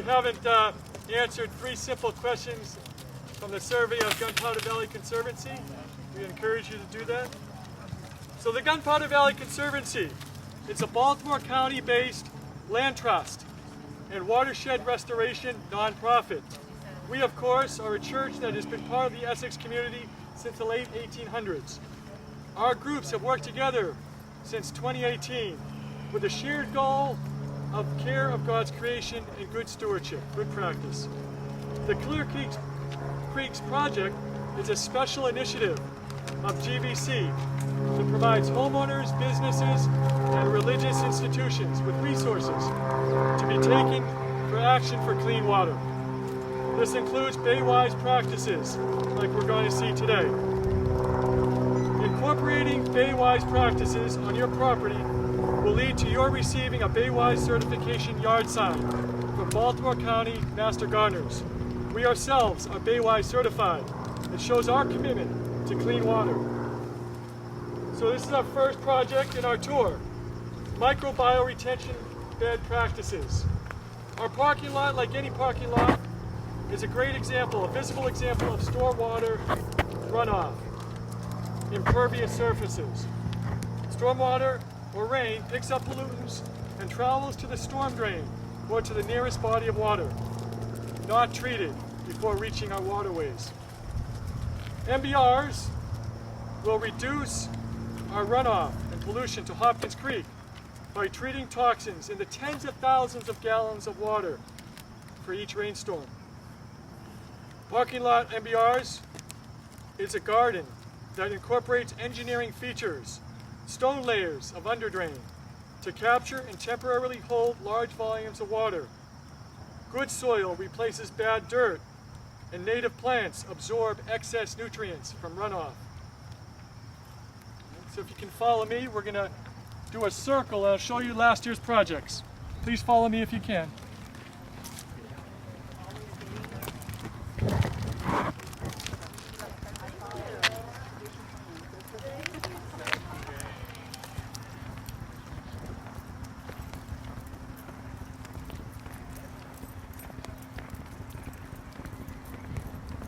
haven't answered 3 simple questions from the survey of Gunpowder Valley Conservancy, we encourage you to do that. So the Gunpowder Valley Conservancy, it's a Baltimore County-based land trust and watershed restoration nonprofit. We, of course, are a church that has been part of the Essex community since the late 1800s. Our groups have worked together since 2018 with a shared goal of care of God's creation and good stewardship, good practice. The Clear Creeks Project is a special initiative of GVC that provides homeowners, businesses, and religious institutions with resources to be taken for action for clean water. This includes Bay-wise practices, like we're going to see today. Incorporating Bay-wise practices on your property will lead to your receiving a Bay-wise certification yard sign from Baltimore County Master Gardeners. We ourselves are Bay-wise certified. It shows our commitment to clean water. So this is our first project in our tour, microbioretention bed practices. Our parking lot, like any parking lot, is a great example, a visible example of stormwater runoff, impervious surfaces. Stormwater or rain picks up pollutants and travels to the storm drain or to the nearest body of water, not treated before reaching our waterways. MBRs will reduce our runoff and pollution to Hopkins Creek by treating toxins in the tens of thousands of gallons of water for each rainstorm. Parking lot MBRs is a garden that incorporates engineering features, stone layers of underdrain to capture and temporarily hold large volumes of water. Good soil replaces bad dirt, and native plants absorb excess nutrients from runoff. So if you can follow me, we're going to do a circle and I'll show you last year's projects. Please follow me if you can.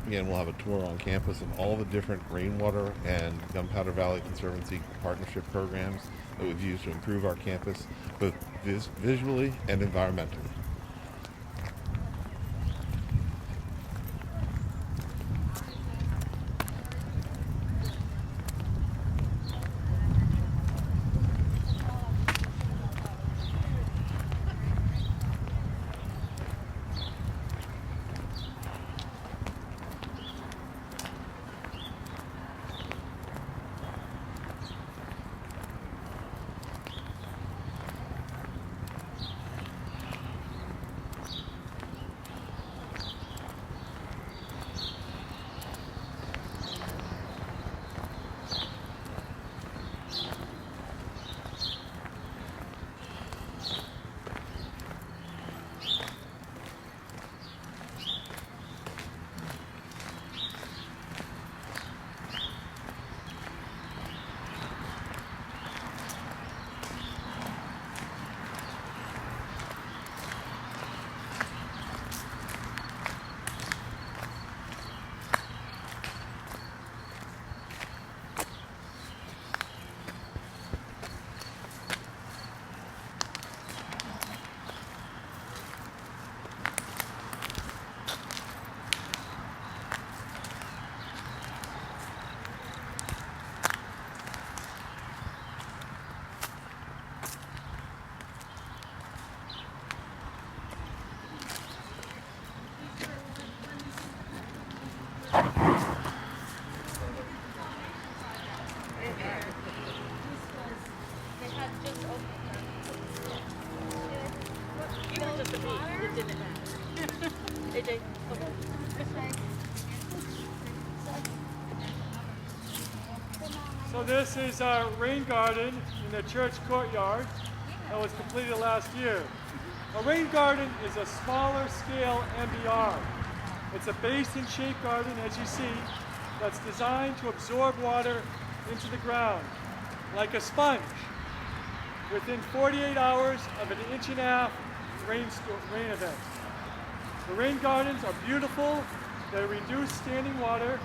Again, we'll have a tour on campus of all the different rainwater and Gunpowder Valley Conservancy partnership programs that we've used to improve our campus, both visually and environmentally. So this is our rain garden in the church courtyard that was completed last year. A rain garden is a smaller scale MBR. It's a basin-shaped garden, as you see, that's designed to absorb water into the ground like a sponge within 48 hours of an 1.5-inch rain event. The rain gardens are beautiful, they reduce standing water,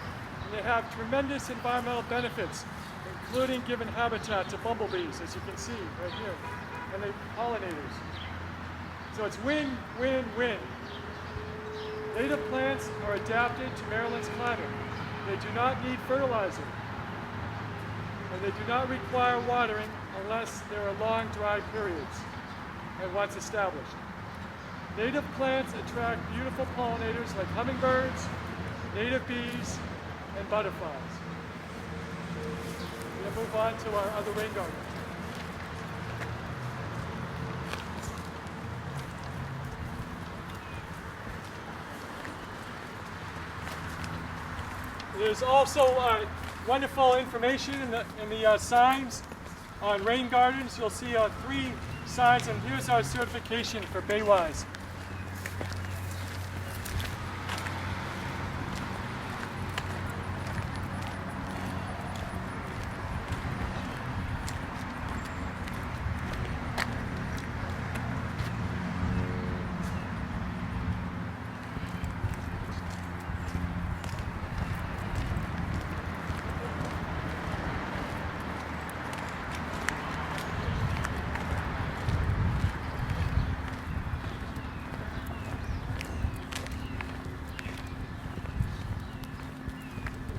and they have tremendous environmental benefits, including giving habitat to bumblebees, as you can see right here, and the pollinators. So it's win, win, win. Native plants are adapted to Maryland's climate. They do not need fertilizer, and they do not require watering unless there are long dry periods and once established. Native plants attract beautiful pollinators like hummingbirds, native bees, and butterflies. We're going to move on to our other rain garden. There's also wonderful information in the signs on rain gardens. You'll see 3 signs, and here's our certification for Baywise.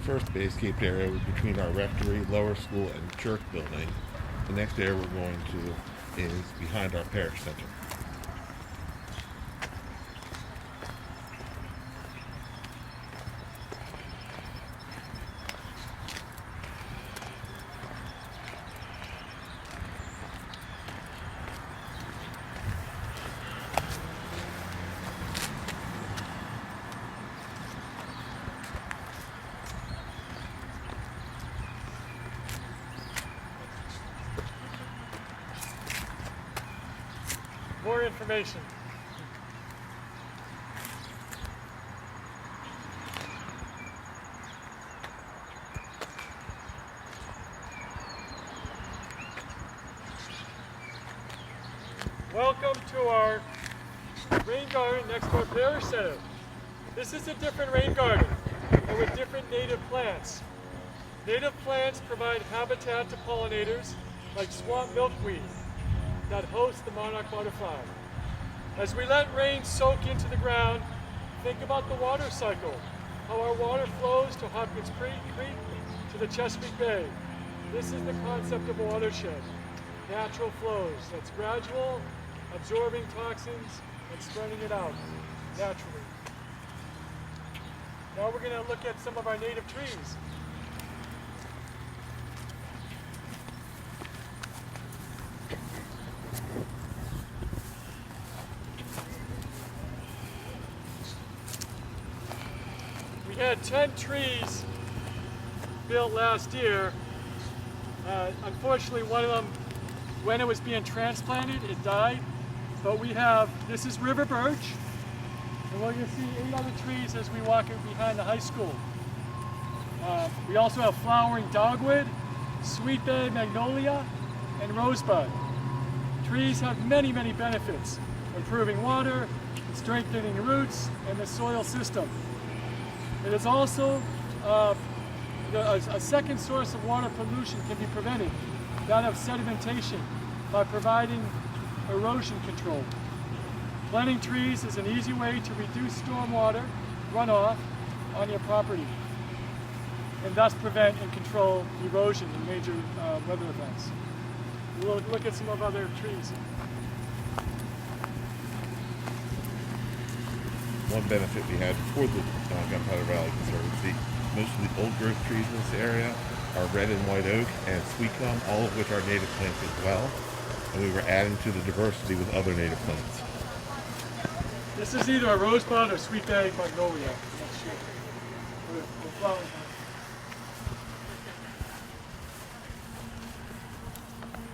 First basecaped area was between our rectory, lower school, and church building. The next area we're going to is behind our parish center. More information. Welcome to our rain garden next to our parish center. This is a different rain garden, and with different native plants. Native plants provide habitat to pollinators like swamp milkweed that host the monarch butterfly. As we let rain soak into the ground, think about the water cycle, how our water flows to Hopkins Creek to the Chesapeake Bay. This is the concept of a watershed. Natural flows, that's gradual, absorbing toxins and spreading it out naturally. Now we're going to look at some of our native trees. We had 10 trees built last year. Unfortunately, one of them, when it was being transplanted, it died. But we have, this is river birch, and we're going to see 8 other trees as we walk behind the high school. We also have flowering dogwood, sweet bay magnolia, and rosebud. Trees have many, many benefits, improving water, strengthening roots, and the soil system. It is also a second source of water pollution can be prevented, that of sedimentation, by providing erosion control. Planting trees is an easy way to reduce stormwater runoff on your property, and thus prevent and control erosion in major weather events. We'll look at some of other trees. One benefit we had for the Gunpowder Valley Conservancy, most of the old growth trees in this area are red and white oak and sweet gum, all of which are native plants as well. And we were adding to the diversity with other native plants. This is either a rosebud or sweet bay magnolia. I'm not sure. The flowers.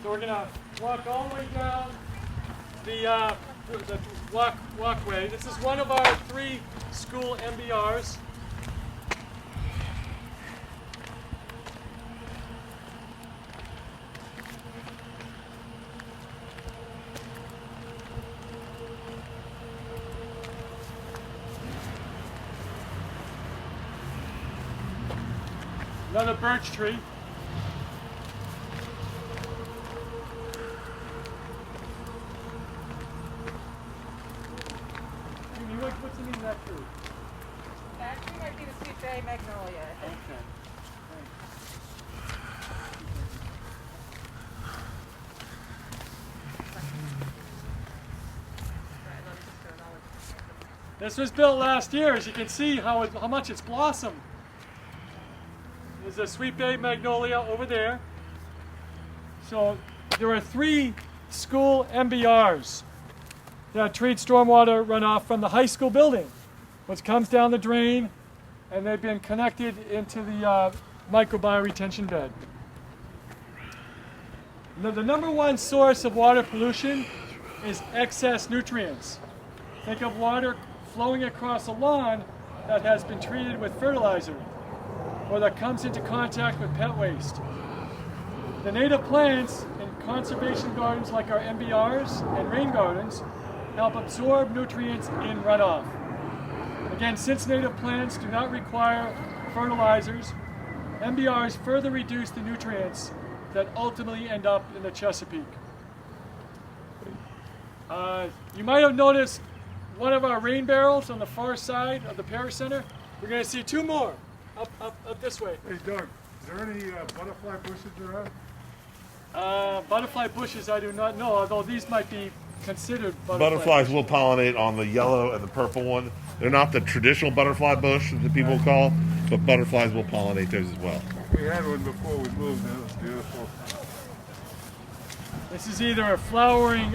So we're gonna walk all the way down the walkway. This is one of our 3 school MBRs. Another birch tree. What's the name of that tree? That tree might be the sweet bay magnolia. Okay. This was built last year. As you can see how much it's blossomed. There's a sweet bay magnolia over there. So there are 3 school MBRs that treat stormwater runoff from the high school building, which comes down the drain, and they've been connected into the microbioretention bed. Now, the number one source of water pollution is excess nutrients. Think of water flowing across a lawn that has been treated with fertilizer or that comes into contact with pet waste. The native plants in conservation gardens like our MBRs and rain gardens help absorb nutrients in runoff. Again, since native plants do not require fertilizers, MBRs further reduce the nutrients that ultimately end up in the Chesapeake. You might have noticed one of our rain barrels on the far side of the Parish Center. We're going to see 2 more up this way. Hey Doug, is there any butterfly bushes around? Butterfly bushes I do not know, although these might be considered Butterflies will pollinate on the yellow and the purple one. They're not the traditional butterfly bush that people call, but butterflies will pollinate those as well. We had one before we moved and it was beautiful. This is either a flowering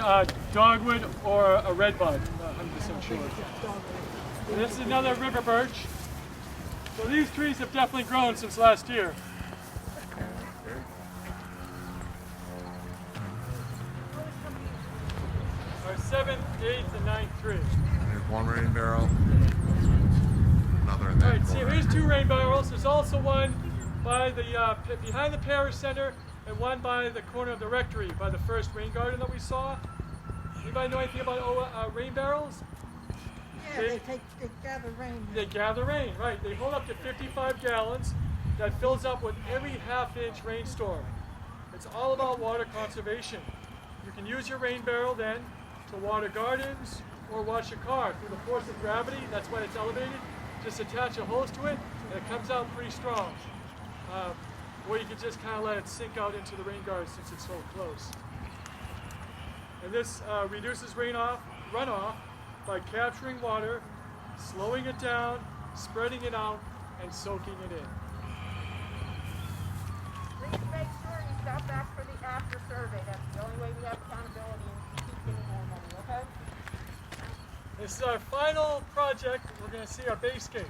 dogwood or a redbud. I'm 100% sure. And this is another river birch. So these trees have definitely grown since last year. Our 7th, 8th, and 9th tree. There's one rain barrel, another in All that right, see, corner. here's 2 rain barrels. There's also one by the behind the Parish Center and one by the corner of the rectory by the first rain garden that we saw. Anybody know anything about rain barrels? Yeah, they gather rain. They gather rain, right. They hold up to 55 gallons that fills up with every half-inch rainstorm. It's all about water conservation. You can use your rain barrel then to water gardens or wash your car through the force of gravity. That's why it's elevated. Just attach a hose to it and it comes out pretty strong. Or you can just kind of let it sink out into the rain garden since it's so close. And this reduces runoff by capturing water, slowing it down, spreading it out, and soaking it in. Please make sure you stop back for the after survey. That's the only way we have accountability and keep getting more money, okay? This is our final project. We're going to see our basescape.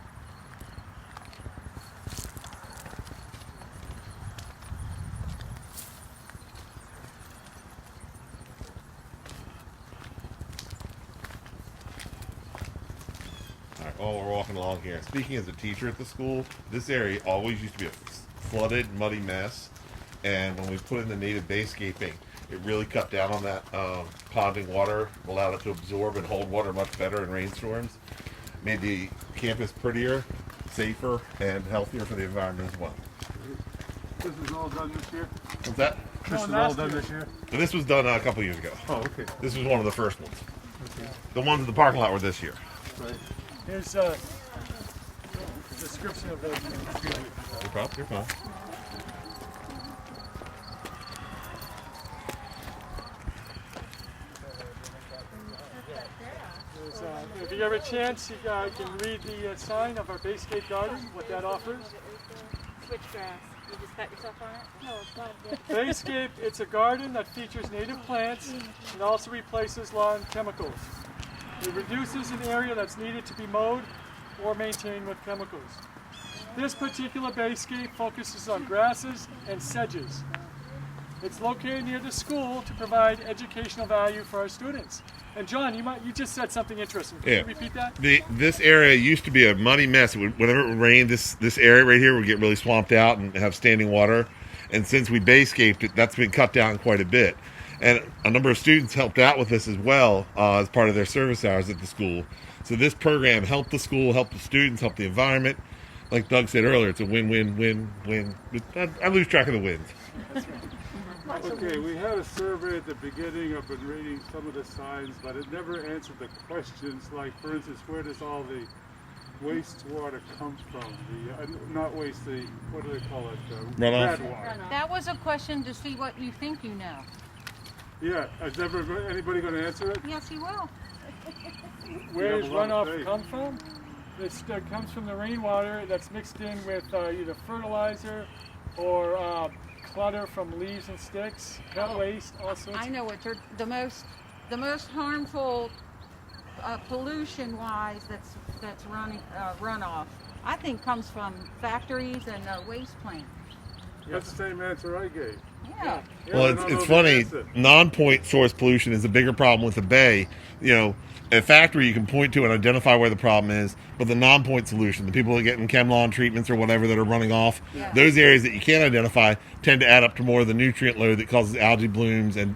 While we're walking along here, speaking as a teacher at the school, this area always used to be a flooded, muddy mess. And when we put in the native basecaping, it really cut down on that ponding water, allowed it to absorb and hold water much better in rainstorms, made the campus prettier, safer, and healthier for the environment as well. This is all done this year? What's that? This is all last done year. this year? So this was done a couple years ago. Oh, okay. This was one of the first ones. Okay. The ones in the parking lot were this year. Right. Here's a description of those. You're fine. If you have a chance, you can read the sign of our Basescape Garden, what that offers. Switchgrass. You just pat yourself on it? No, it's not yet. Basescape, it's a garden that features native plants and also replaces lawn chemicals. It reduces an area that's needed to be mowed or maintained with chemicals. This particular Basescape focuses on grasses and sedges. It's located near the school to provide educational value for our students. And John, you just said something interesting. Can you repeat that? This area used to be a muddy mess. Whenever it rained, this area right here would get really swamped out and have standing water. And since we basecaped it, that's been cut down quite a bit. And a number of students helped out with this as well as part of their service hours at the school. So this program helped the school, helped the students, helped the environment. like Doug said earlier, it's a win-win-win-win. I lose track of the wins. Okay, we had a survey at the beginning. I've been reading some of the signs, but it never answered the questions. Like, for instance, where does all the wastewater come from? The not waste, the what do they call it? Runoff. Bad water. That was a question to see what you think you know. Yeah, is anybody going to answer it? Yes, you will. Where have does a lot of runoff faith. come from? It comes from the rainwater that's mixed in with either fertilizer or clutter from leaves and sticks, pet waste, all sorts. I know what you're, the most harmful pollution-wise that's running runoff. I think comes from factories and waste plants. That's the same answer I gave. Yeah. Yeah, Well, I don't know it's the funny. answer. Non-point source pollution is a bigger problem with the bay. You know, a factory you can point to and identify where the problem is, but the non-point solution, the people that are getting Chemlon treatments or whatever that are running off, Yeah. those areas that you can't identify tend to add up to more of the nutrient load that causes algae blooms and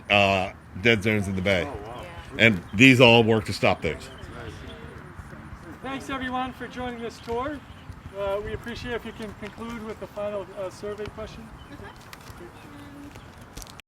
dead zones in the bay. Oh, wow. And these all work to stop those. Thanks everyone for joining this tour. We appreciate if you can conclude with the final survey question.